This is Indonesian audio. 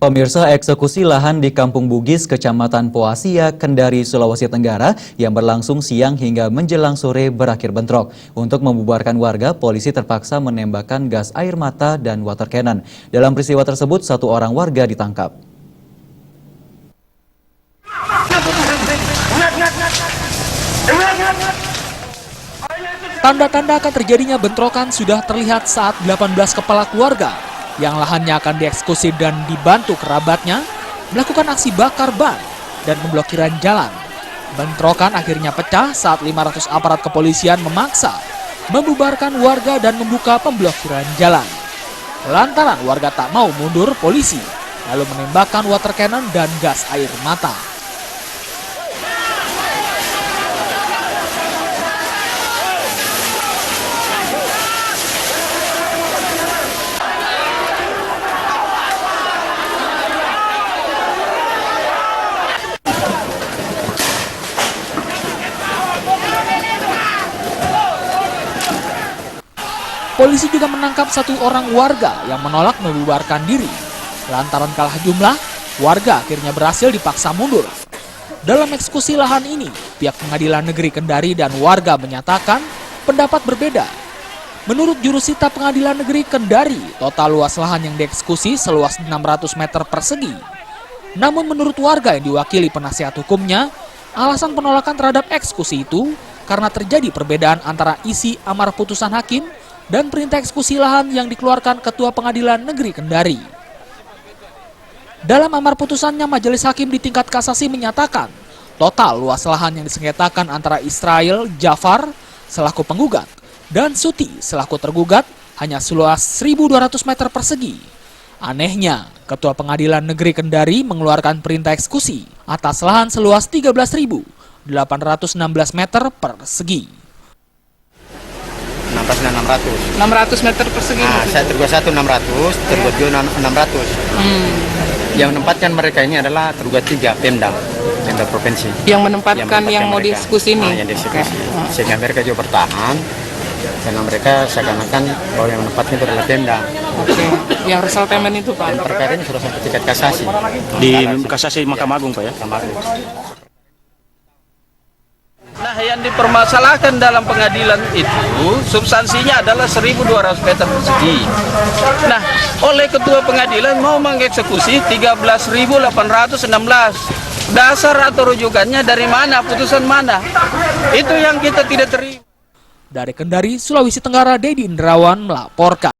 Pemirsa, eksekusi lahan di Kampung Bugis, Kecamatan Poasia, Kendari, Sulawesi Tenggara yang berlangsung siang hingga menjelang sore berakhir bentrok. Untuk membubarkan warga, polisi terpaksa menembakkan gas air mata dan water cannon. Dalam peristiwa tersebut, satu orang warga ditangkap. Tanda-tanda akan terjadinya bentrokan sudah terlihat saat 18 kepala keluarga yang lahannya akan dieksekusi dan dibantu kerabatnya melakukan aksi bakar ban dan pemblokiran jalan. Bentrokan akhirnya pecah saat 500 aparat kepolisian memaksa membubarkan warga dan membuka pemblokiran jalan. Lantaran warga tak mau mundur, polisi lalu menembakkan water cannon dan gas air mata. Polisi juga menangkap satu orang warga yang menolak membubarkan diri. Lantaran kalah jumlah, warga akhirnya berhasil dipaksa mundur. Dalam eksekusi lahan ini, pihak Pengadilan Negeri Kendari dan warga menyatakan pendapat berbeda. Menurut jurusita Pengadilan Negeri Kendari, total luas lahan yang dieksekusi seluas 600 meter persegi. Namun menurut warga yang diwakili penasihat hukumnya, alasan penolakan terhadap eksekusi itu karena terjadi perbedaan antara isi amar putusan hakim dan perintah eksekusi lahan yang dikeluarkan Ketua Pengadilan Negeri Kendari. Dalam amar putusannya, Majelis Hakim di tingkat kasasi menyatakan total luas lahan yang disengketakan antara Israel Jafar selaku penggugat dan Suti selaku tergugat hanya seluas 1.200 meter persegi. Anehnya, Ketua Pengadilan Negeri Kendari mengeluarkan perintah eksekusi atas lahan seluas 13.816 meter persegi. 600 meter persegi. Saya tergugat 1 600, tergugat 2 600. Yang menempatkan mereka ini adalah tergugat 3 Pemda provinsi. Yang menempatkan yang mau diskusi ini. Yang diskusi. Sehingga mereka juga bertahan karena mereka seakan-akan bahwa yang menempatkan itu adalah Pemda. Oke. Yang resettlement itu Pak. Dan perkara ini sudah sampai tingkat kasasi. Di kasasi Mahkamah Agung Pak ya? Mahkamah Agung. Nah, yang dipermasalahkan dalam pengadilan itu substansinya adalah 1.200 meter persegi. Nah, oleh Ketua Pengadilan mau mengeksekusi 13.816. Dasar atau rujukannya dari mana? Putusan mana? Itu yang kita tidak terima. Dari Kendari, Sulawesi Tenggara, Dedi Indrawan melaporkan.